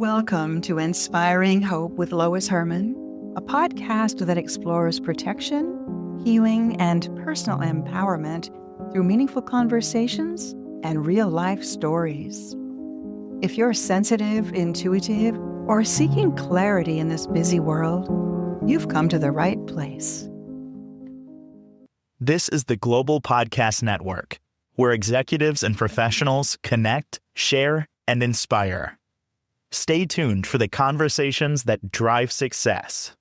Welcome to Inspiring Hope with Lois Hermann, a podcast that explores protection, healing, and personal empowerment through meaningful conversations and real-life stories. If you're sensitive, intuitive, or seeking clarity in this busy world, you've come to the right place. This is the Global Podcast Network, where executives and professionals connect, share, and inspire. Stay tuned for the conversations that drive success.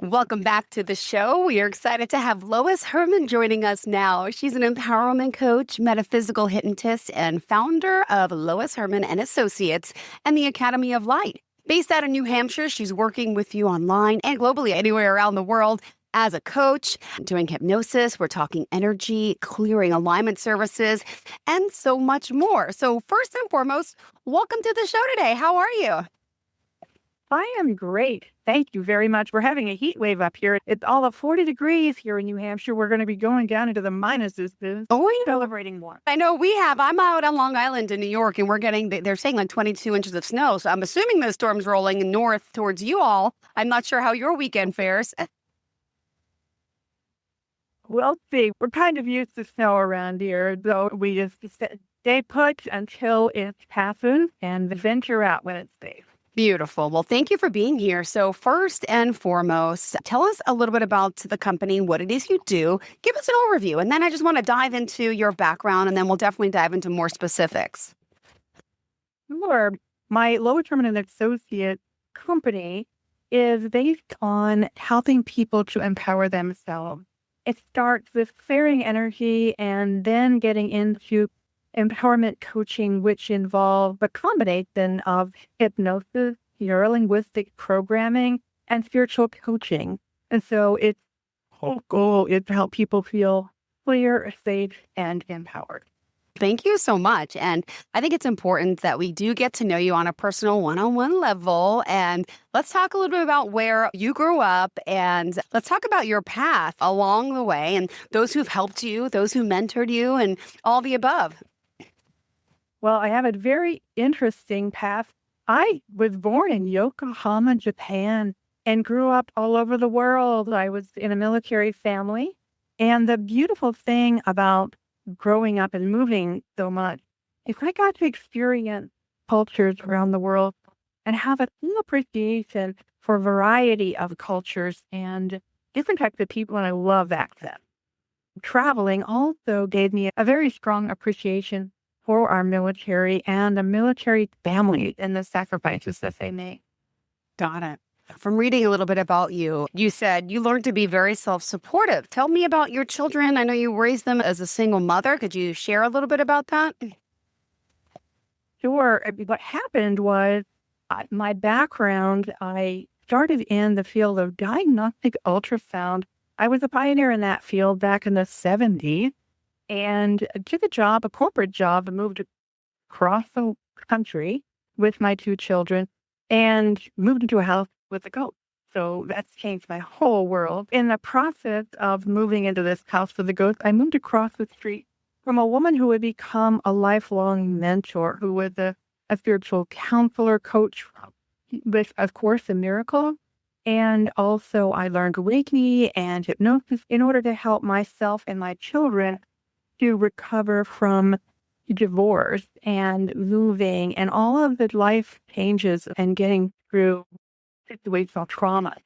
Welcome back to the show. We are excited to have Lois Hermann joining us now. She's an empowerment coach, metaphysical hypnotist, and founder of Lois Hermann and Associates and the Academy of Light. Based out of New Hampshire, she's working with you online and globally anywhere around the world as a coach, doing hypnosis. We're talking energy, clearing alignment services, and so much more. So first and foremost, welcome to the show today. How are you? I am great. Thank you very much. We're having a heat wave up here. It's all of 40 degrees here in New Hampshire. We're going to be going down into the minuses soon. Celebrating one. I know we have. I'm out on Long Island in New York, and we're getting, they're saying like 22 inches of snow. So I'm assuming the storm's rolling north towards you all. I'm not sure how your weekend fares. We'll see. We're kind of used to snow around here, though we just stay put until it passes and venture out when it's safe. Beautiful. Well, thank you for being here. So first and foremost, tell us a little bit about the company, what it is you do. Give us an overview. And then I just want to dive into your background, and then we'll definitely dive into more specifics. Sure. My Lois Hermann and Associates company is based on helping people to empower themselves. It starts with clearing energy and then getting into empowerment coaching, which involves a combination of hypnosis, neuro-linguistic programming, and spiritual coaching. And so its whole goal is to help people feel clear, safe, and empowered. Thank you so much. And I think it's important that we do get to know you on a personal one-on-one level. And let's talk a little bit about where you grew up, and let's talk about your path along the way and those who've helped you, those who mentored you, and all the above. Well, I have a very interesting path. I was born in Yokohama, Japan, and grew up all over the world. I was in a military family. And the beautiful thing about growing up and moving so much is I got to experience cultures around the world and have a full appreciation for a variety of cultures and different types of people, and I love accent. Traveling also gave me a very strong appreciation for our military and the military families and the sacrifices that they make. Got it. From reading a little bit about you, you said you learned to be very self-supportive. Tell me about your children. I know you raised them as a single mother. Could you share a little bit about that? Sure. What happened was my background, I started in the field of diagnostic ultrasound. I was a pioneer in that field back in the 70s and took a corporate job, and moved across the country with my two children and moved into a house with a goat. So that's changed my whole world. In the process of moving into this house with the goats, I moved across the street from a woman who would become a lifelong mentor, who was a spiritual counselor, coach with, of course, a miracle. And also I learned Reiki and hypnosis in order to help myself and my children to recover from divorce and moving and all of the life changes and getting through situational trauma.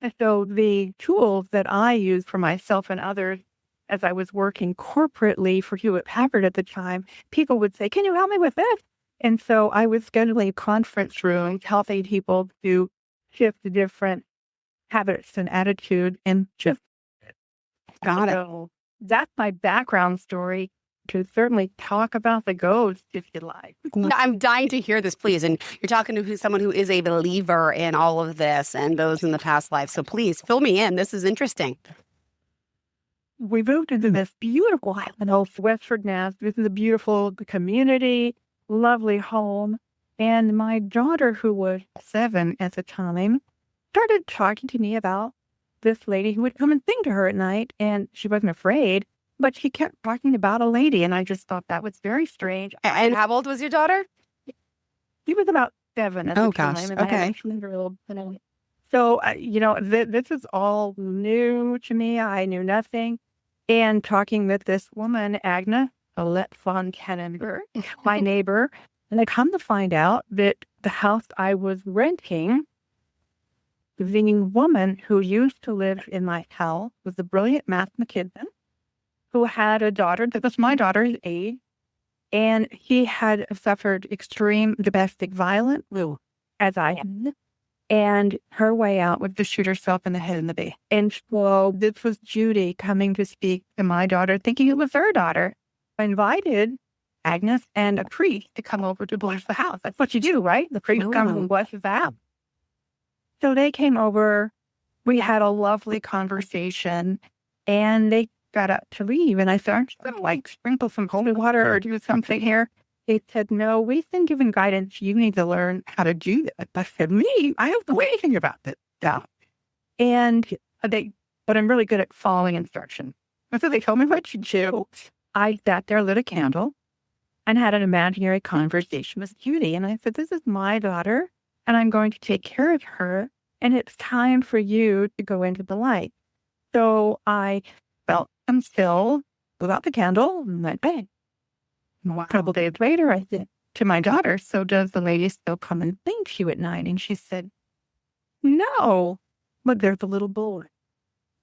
And so the tools that I used for myself and others as I was working corporately for Hewlett Packard at the time, people would say, "Can you help me with this?" And so I was scheduling conference rooms, helping people to shift to different habits and attitudes and just Got it. so that's my background story. To certainly talk about the ghost if you like. I'm dying to hear this, please. And you're talking to someone who is a believer in all of this and those in the past life. So please fill me in. This is interesting. We moved into this beautiful island of Westford, Mass. This is a beautiful community, lovely home. And my daughter, who was 7 at the time, started talking to me about this lady who would come and sing to her at night. And she wasn't afraid. But she kept talking about a lady, and I just thought that was very strange. And how old was your daughter? He was about 7 at the Oh, time, gosh. and I had Okay. a 2-year-old. So, this is all new to me. I knew nothing. And talking with this woman, Agna Alette von Kannenberg, my neighbor, and I come to find out that the house I was renting, the woman who used to live in my house was a brilliant mathematician who had a daughter that was my daughter's age, and he had suffered extreme domestic violence, as I had. And her way out was to shoot herself in the head in the bay. And so this was Judy coming to speak to my daughter, thinking it was her daughter. I invited Agnes and a priest to come over to bless the house. That's what you do, right? The priest comes and blesses the house. So they came over. We had a lovely conversation, and they got up to leave. And I said, "Aren't you going to sprinkle some holy water or do something here?" They said, "No, we've been given guidance. You need to learn how to do that." I said, "Me? I don't know anything about this stuff." And but I'm really good at following instructions. And so they told me what to do. I sat there, lit a candle, and had an imaginary conversation with Judy. And I said, "This is my daughter, and I'm going to take care of her. And it's time for you to go into the light." So I felt still, blew out the candle, and went back. A couple days later, I said to my daughter, "So does the lady still come and sing to you at night?" And she said, "No, but there's a little boy."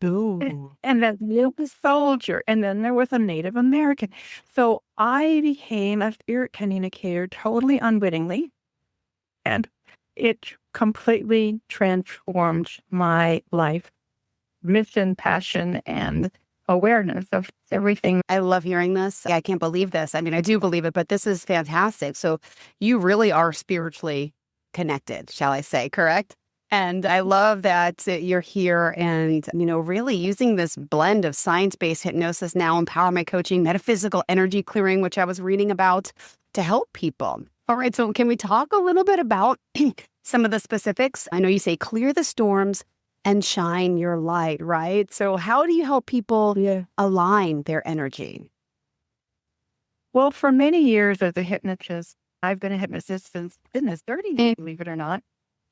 Ooh. And then there was a soldier, and then there was a Native American. So I became a spirit communicator totally unwittingly, and it completely transformed my life, mission, passion, and awareness of everything. I love hearing this. I can't believe this. I mean, I do believe it, but this is fantastic. So you really are spiritually connected, shall I say, correct? And I love that you're here and, really using this blend of science-based hypnosis, now empowerment coaching, metaphysical energy clearing, which I was reading about, to help people. All right. So can we talk a little bit about some of the specifics? I know you say clear the storms and shine your light, right? So how do you help people align their energy? Well, for many years as a hypnotist, I've been a hypnotist since goodness 30, believe it or not.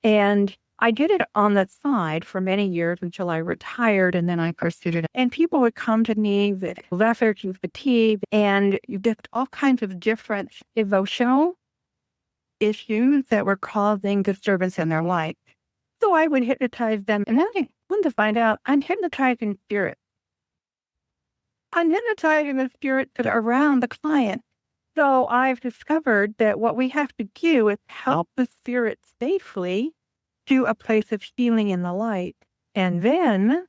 And I did it on the side for many years until I retired, and then I pursued it. And people would come to me with lethargy, fatigue, and just all kinds of different emotional issues that were causing disturbance in their life. So I would hypnotize them, and then I wanted to find out I'm hypnotizing spirits. I'm hypnotizing the spirits that are around the client. So I've discovered that what we have to do is help the spirit safely to a place of healing in the light. And then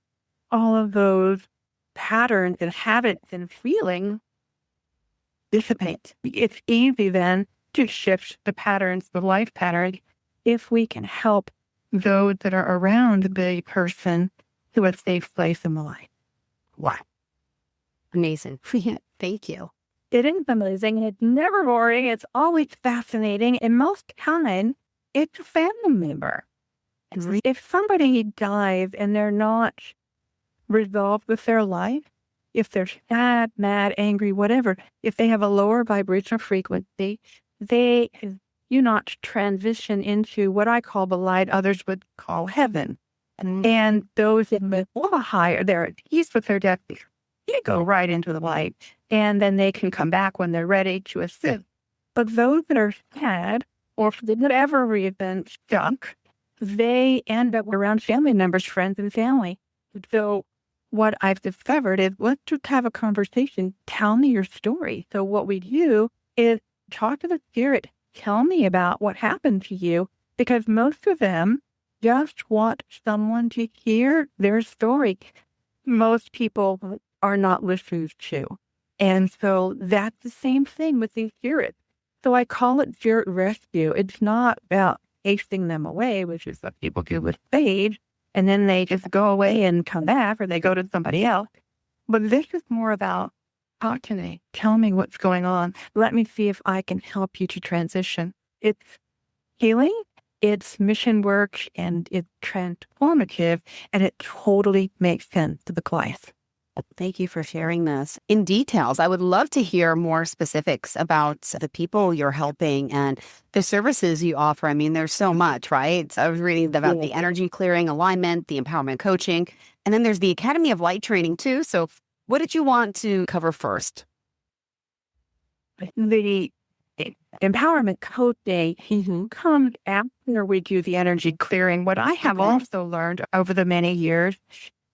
all of those patterns and habits and feelings dissipate. It's easy then to shift the patterns, the life patterns, if we can help those that are around the person to a safe place in the life. Wow. Amazing. Thank you. It is amazing. It's never boring. It's always fascinating. And most time, it's a family member. If somebody dies and they're not resolved with their life, if they're sad, mad, angry, whatever, if they have a lower vibrational frequency, they do not transition into what I call the light others would call heaven. And those in the higher, they're at peace with their death, they go right into the light. And then they can come back when they're ready to assist. But those that are sad or for whatever reason stuck, they end up around family members, friends, and family. So what I've discovered is let's just have a conversation. Tell me your story. So what we do is talk to the spirit. Tell me about what happened to you, because most of them just want someone to hear their story. Most people are not listeners to. And so that's the same thing with these spirits. So I call it spirit rescue. It's not about chasing them away, which is what people do with sage, and then they just go away and come back, or they go to somebody else. But this is more about, talk to me, tell me what's going on. Let me see if I can help you to transition. It's healing, it's mission work, and it's transformative, and it totally makes sense to the client. Thank you for sharing this in details. I would love to hear more specifics about the people you're helping and the services you offer. I mean, there's so much, right? So I was reading about the energy clearing, alignment, the empowerment coaching, and then there's the Academy of Light training too. So what did you want to cover first? The empowerment coaching comes after we do the energy clearing. What I have also learned over the many years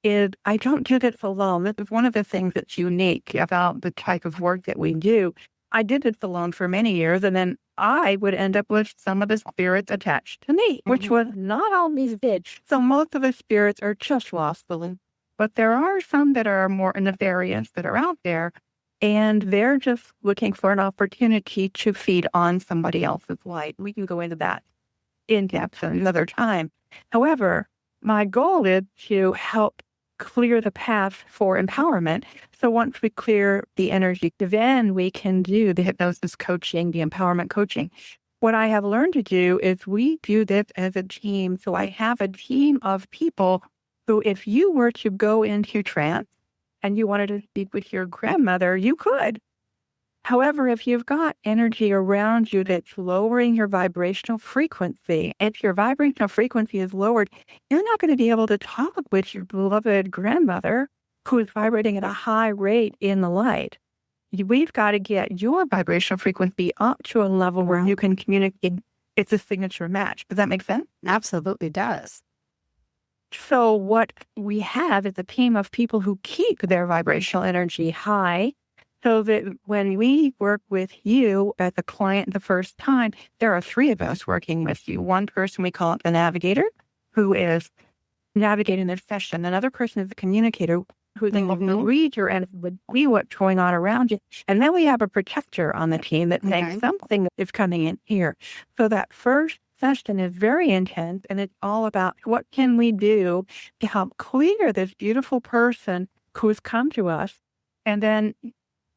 is I don't do this alone. This is one of the things that's unique about the type of work that we do. I did this alone for many years, and then I would end up with some of the spirits attached to me, which was not always good. So most of the spirits are just lostful, but there are some that are more nefarious that are out there, and they're just looking for an opportunity to feed on somebody else's light. We can go into that in depth another time. However, my goal is to help clear the path for empowerment. So once we clear the energy, then we can do the hypnosis coaching, the empowerment coaching. What I have learned to do is we do this as a team. So I have a team of people who, if you were to go into trance and you wanted to speak with your grandmother, you could. However, if you've got energy around you that's lowering your vibrational frequency, if your vibrational frequency is lowered, you're not going to be able to talk with your beloved grandmother who is vibrating at a high rate in the light. We've got to get your vibrational frequency up to a level where you can communicate. It's a signature match. Does that make sense? Absolutely does. So what we have is a team of people who keep their vibrational energy high, so that when we work with you as a client the first time, there are three of us working with you. One person, we call it the navigator, who is navigating the session. Another person is the communicator, who then will read your energy, would see what's going on around you. And then we have a protector on the team that thinks something is coming in here. So that first session is very intense, and it's all about what can we do to help clear this beautiful person who's come to us. And then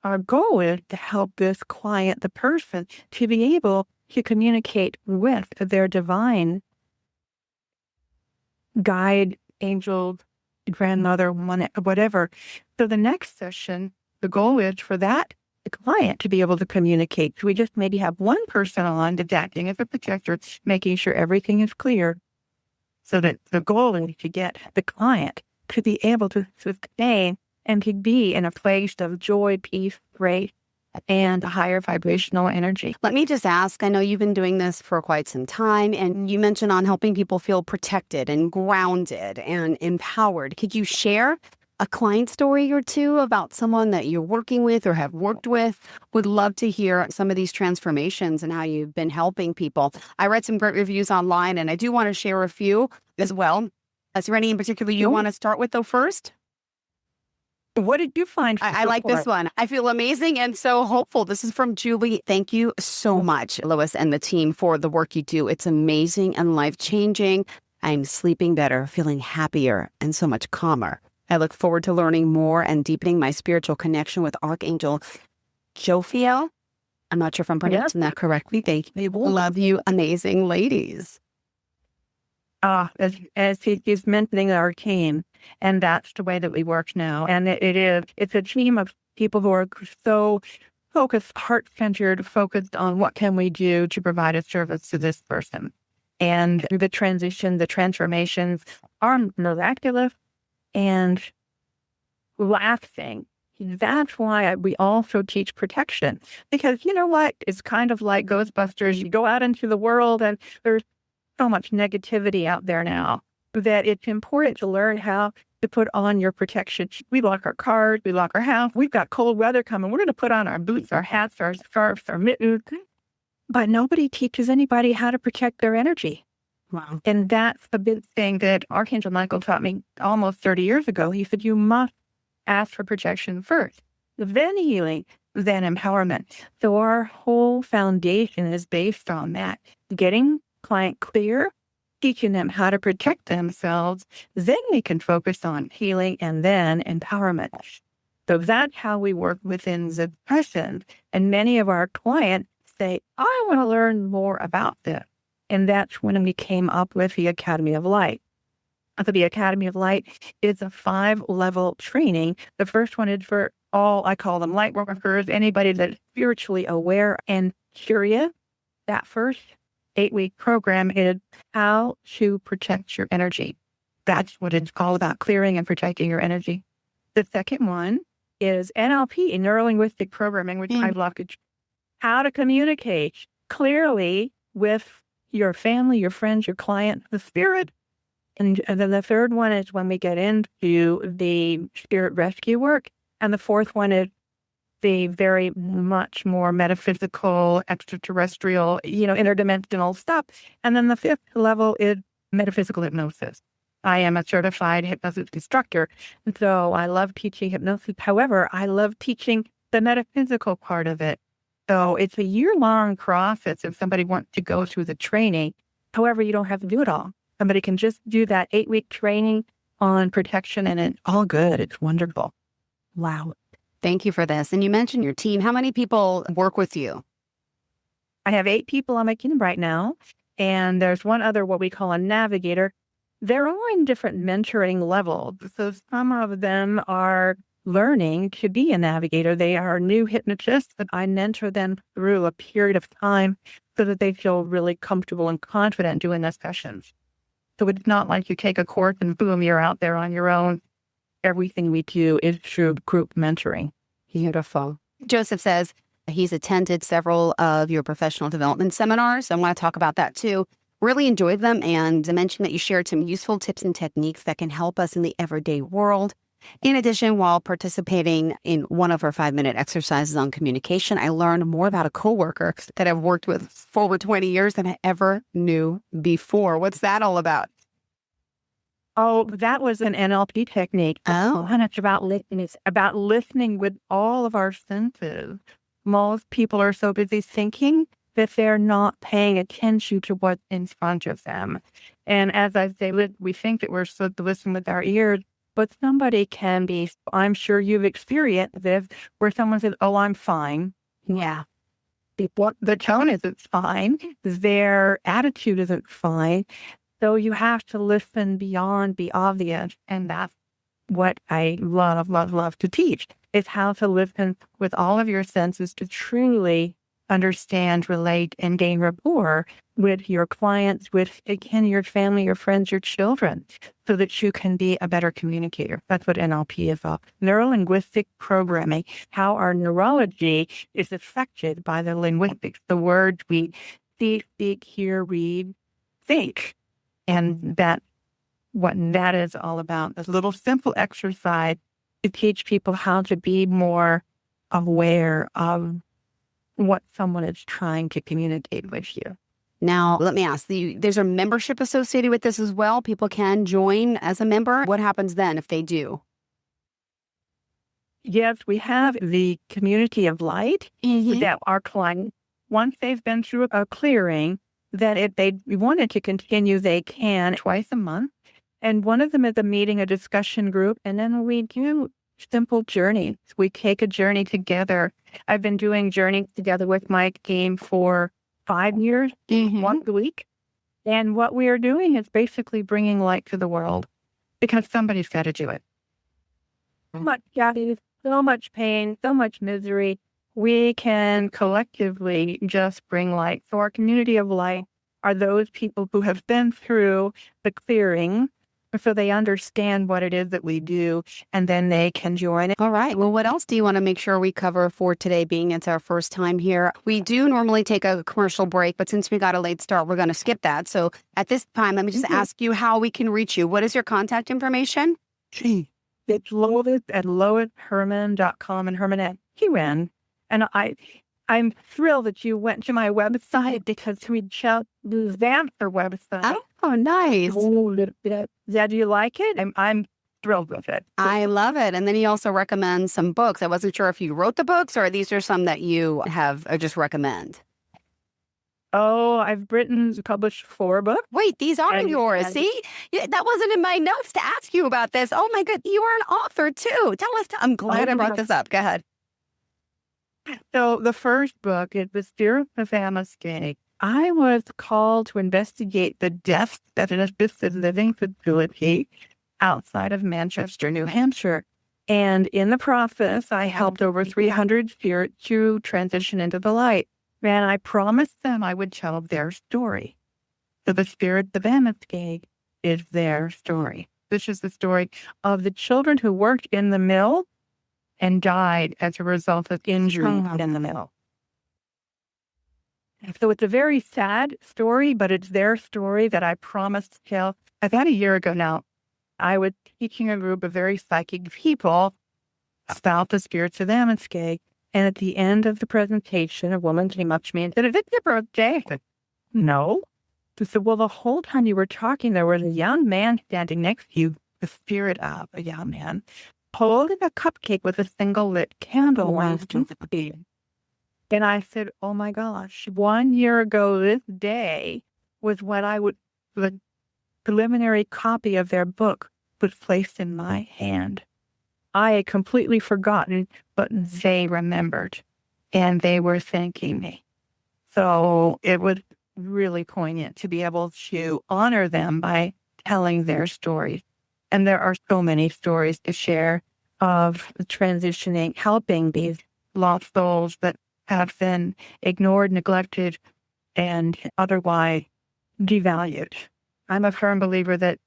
our goal is to help this client, the person, to be able to communicate with their divine guide, angel, grandmother, whatever. So the next session, the goal is for the client to be able to communicate. So we just maybe have one person on that's acting as a projector, making sure everything is clear, so that the goal is to get the client to be able to sustain and to be in a place of joy, peace, grace, and a higher vibrational energy. Let me just ask, I know you've been doing this for quite some time, and you mentioned on helping people feel protected and grounded and empowered. Could you share a client story or two about someone that you're working with or have worked with? Would love to hear some of these transformations and how you've been helping people. I read some great reviews online, and I do want to share a few as well. Is there any in particular you want to start with, though, first? What did you find? I like this one. I feel amazing and so hopeful. This is from Julie. Thank you so much, Lois and the team, for the work you do. It's amazing and life-changing. I'm sleeping better, feeling happier, and so much calmer. I look forward to learning more and deepening my spiritual connection with Archangel Jophiel. I'm not sure if I'm pronouncing that correctly. Thank you. Love you, amazing ladies. As he's mentioning our team, and that's the way that we work now. And it's a team of people who are so focused, heart-centered, focused on what can we do to provide a service to this person. And the transition, the transformations are miraculous and lasting. That's why we also teach protection. Because you know what? It's kind of like Ghostbusters. You go out into the world and there's so much negativity out there now that it's important to learn how to put on your protection. We lock our cars, we lock our house. We've got cold weather coming. We're going to put on our boots, our hats, our scarves, our mittens. But nobody teaches anybody how to protect their energy. Wow. And that's the big thing that Archangel Michael taught me almost 30 years ago. He said, you must ask for protection first, then healing, then empowerment. So our whole foundation is based on that. Getting client clear, teaching them how to protect themselves, then we can focus on healing and then empowerment. So that's how we work within the session. And many of our clients say, I want to learn more about this. And that's when we came up with the Academy of Light. the Academy of Light is a 5-level training. The first one is for all, I call them light workers, anybody that's spiritually aware and curious. That first 8-week program is how to protect your energy. That's what it's all about, clearing and protecting your energy. The second one is NLP, neuro-linguistic programming, which I love. How to communicate clearly with your family, your friends, your client, the spirit. And then the third one is when we get into the spirit rescue work. And the fourth one is the very much more metaphysical, extraterrestrial, interdimensional stuff. And then the fifth level is metaphysical hypnosis. I am a certified hypnosis instructor, and so I love teaching hypnosis. However, I love teaching the metaphysical part of it. So it's a year-long process if somebody wants to go through the training. However, you don't have to do it all. Somebody can just do that 8-week training on protection, and it's all good. It's wonderful. Wow. Thank you for this. And you mentioned your team. How many people work with you? I have 8 people on my team right now, and there's one other, what we call a navigator. They're all in different mentoring levels. So some of them are learning to be a navigator. They are new hypnotists, but I mentor them through a period of time so that they feel really comfortable and confident doing the sessions. So it's not like you take a course and boom, you're out there on your own. Everything we do is through group mentoring. Beautiful. Joseph says he's attended several of your professional development seminars. I want to talk about that too. Really enjoyed them, and I mentioned that you shared some useful tips and techniques that can help us in the everyday world. In addition, while participating in one of our 5-minute exercises on communication, I learned more about a coworker that I've worked with for over 20 years than I ever knew before. What's that all about? Oh, that was an NLP technique. Oh. And it's about listening. It's about listening with all of our senses. Most people are so busy thinking that they're not paying attention to what's in front of them. And as I say, we think that we're supposed to listen with our ears, but somebody can be, I'm sure you've experienced this, where someone says, oh, I'm fine. Yeah. The tone isn't fine. Their attitude isn't fine. So you have to listen beyond the obvious. And that's what I love to teach, is how to listen with all of your senses to truly understand, relate, and gain rapport with your clients, with, again, your family, your friends, your children, so that you can be a better communicator. That's what NLP is about. Neuro-linguistic programming, how our neurology is affected by the linguistics, the words we see, speak, hear, read, think. And that's what that is all about. This little simple exercise to teach people how to be more aware of what someone is trying to communicate with you. Now, let me ask you, there's a membership associated with this as well. People can join as a member. What happens then if they do? Yes, we have the community of light that our clients, once they've been through a clearing, that if they wanted to continue, they can twice a month. And one of them is a meeting, a discussion group. And then we do simple journeys. We take a journey together. I've been doing journeys together with my team for 5 years, once a week. And what we are doing is basically bringing light to the world, because somebody's got to do it. So much sadness, so much pain, so much misery. We can collectively just bring light. So our community of light are those people who have been through the clearing, so they understand what it is that we do, and then they can join it. All right. Well, what else do you want to make sure we cover for today, being it's our first time here? We do normally take a commercial break, but since we got a late start, we're going to skip that. So at this time, let me just ask you how we can reach you. What is your contact information? It's Lois at loishermann.com and Hermann at Human. And I'm thrilled that you went to my website, because we chose that website. Oh, nice. Yeah, do you like it? I'm thrilled with it. I love it. And then he also recommends some books. I wasn't sure if you wrote the books or these are some that you have or just recommend. Oh, I've published 4 books. Wait, these are yours. See? Yeah, that wasn't in my notes to ask you about this. Oh my God, you are an author too. Tell us. I'm glad I brought this up. Go ahead. So the first book is The Spirit of Namaste. I was called to investigate the deaths at an assisted living facility outside of Manchester, New Hampshire. And in the process, I helped over 300 spirits to transition into the light. And I promised them I would tell their story. So the spirit of Amistad is their story. This is the story of the children who worked in the mill and died as a result of injury in the mill. So it's a very sad story, but it's their story that I promised to tell. About a year ago now, I was teaching a group of very psychic people about the spirits of Amistad. And at the end of the presentation, a woman came up to me and said, "Is it your birthday?" I said, "No." She said, "Well, the whole time you were talking, there was a young man standing next to you, the spirit of a young man, holding a cupcake with a single lit candle." And I said, "Oh my gosh, 1 year ago this day was when the preliminary copy of their book was placed in my hand." I had completely forgotten, but they remembered, and they were thanking me. So it was really poignant to be able to honor them by telling their stories. And there are so many stories to share of transitioning, helping these lost souls that have been ignored, neglected, and otherwise devalued. I'm a firm believer that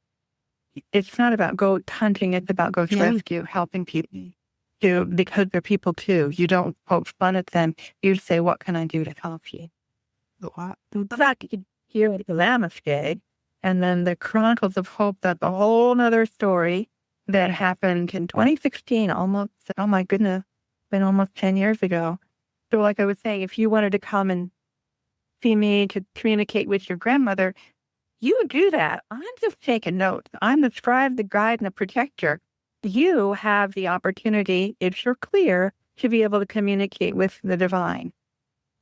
it's not about ghost hunting, it's about ghost rescue, helping people because they're people too. You don't poke fun at them. You say, "What can I do to help you?" The fact you can hear the Amistad, and then the Chronicles of Hope, that's a whole other story that happened in 2016, almost, oh my goodness, been almost 10 years ago. So like I was saying, if you wanted to come and see me to communicate with your grandmother, you do that. I'm just taking notes. I'm the scribe, the guide, and the protector. You have the opportunity, if you're clear, to be able to communicate with the divine.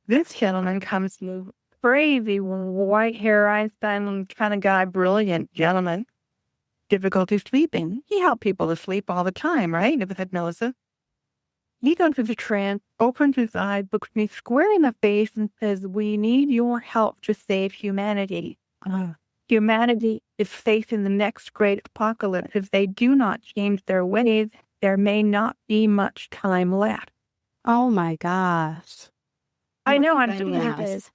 This gentleman comes to crazy white hair, Einstein kind of guy, brilliant gentleman. Difficulty sleeping. He helped people to sleep all the time, right? With hypnosis. He goes into trance, opens his eyes, looks me square in the face, and says, "We need your help to save humanity. Humanity is facing the next great apocalypse. If they do not change their ways, there may not be much time left." Oh my gosh. I know I'm doing this.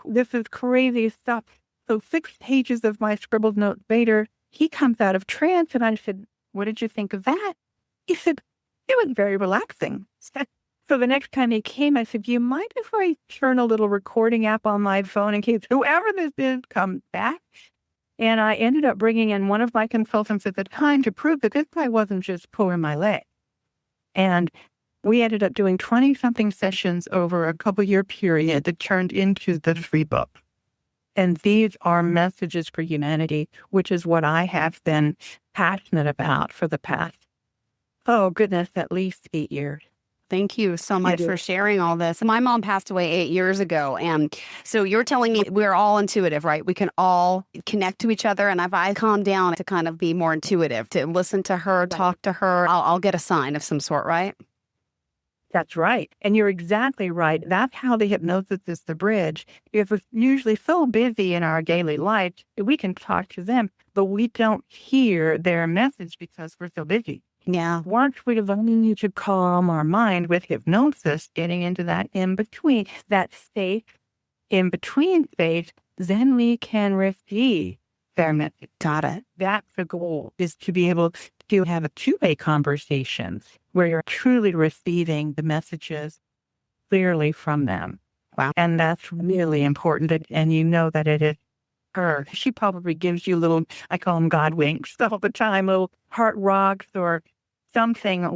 This is crazy stuff. So 6 pages of my scribbled notes later, he comes out of trance, and I said, "What did you think of that?" He said, "It was very relaxing." So the next time he came, I said, "Do you mind if I turn a little recording app on my phone in case whoever this is comes back?" And I ended up bringing in one of my consultants at the time to prove that this guy wasn't just pulling my leg. And we ended up doing 20-something sessions over a couple-year period that turned into the free book. And these are messages for humanity, which is what I have been passionate about for the past, oh goodness, at least 8 years. Thank you so much for sharing all this. My mom passed away 8 years ago. And so you're telling me we're all intuitive, right? We can all connect to each other. And if I calm down to kind of be more intuitive, to listen to her, talk to her, I'll get a sign of some sort, right? That's right. And you're exactly right. That's how the hypnosis is the bridge. If we're usually so busy in our daily life, we can talk to them, but we don't hear their message because we're so busy. Yeah. Once we learn to calm our mind with hypnosis, getting into that in-between, that safe in-between space, then we can receive their message. Got it. That's the goal, is to be able to have a two-way conversation where you're truly receiving the messages clearly from them. Wow. And that's really important. And you know that it is her. She probably gives you little, I call them God winks all the time, little heart rocks or something, a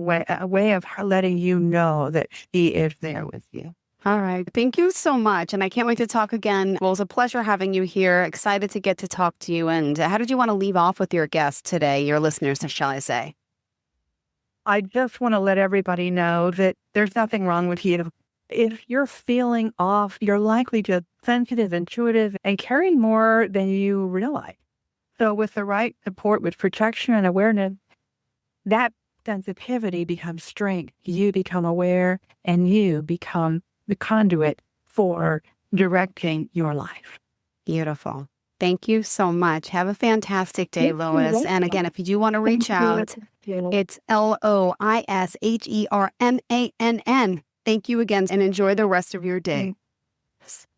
way of her letting you know that she is there with you. All right. Thank you so much. And I can't wait to talk again. Well, it was a pleasure having you here. Excited to get to talk to you. And how did you want to leave off with your guests today, your listeners, shall I say? I just want to let everybody know that there's nothing wrong with you. If you're feeling off, you're likely just sensitive, intuitive, and carrying more than you realize. So with the right support, with protection and awareness, that sensitivity becomes strength. You become aware, and you become the conduit for directing your life. Beautiful. Thank you so much. Have a fantastic day, Lois. And again, if you do want to reach out, it's LoisHermann. Thank you again and enjoy the rest of your day.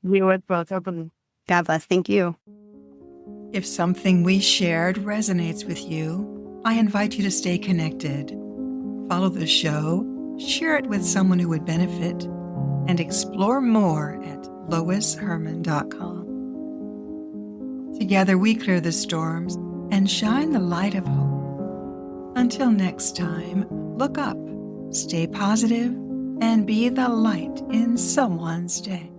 We would both open. God bless. Thank you. If something we shared resonates with you, I invite you to stay connected. Follow the show, share it with someone who would benefit, and explore more at loishermann.com. Together we clear the storms and shine the light of hope. Until next time, look up, stay positive, and be the light in someone's day.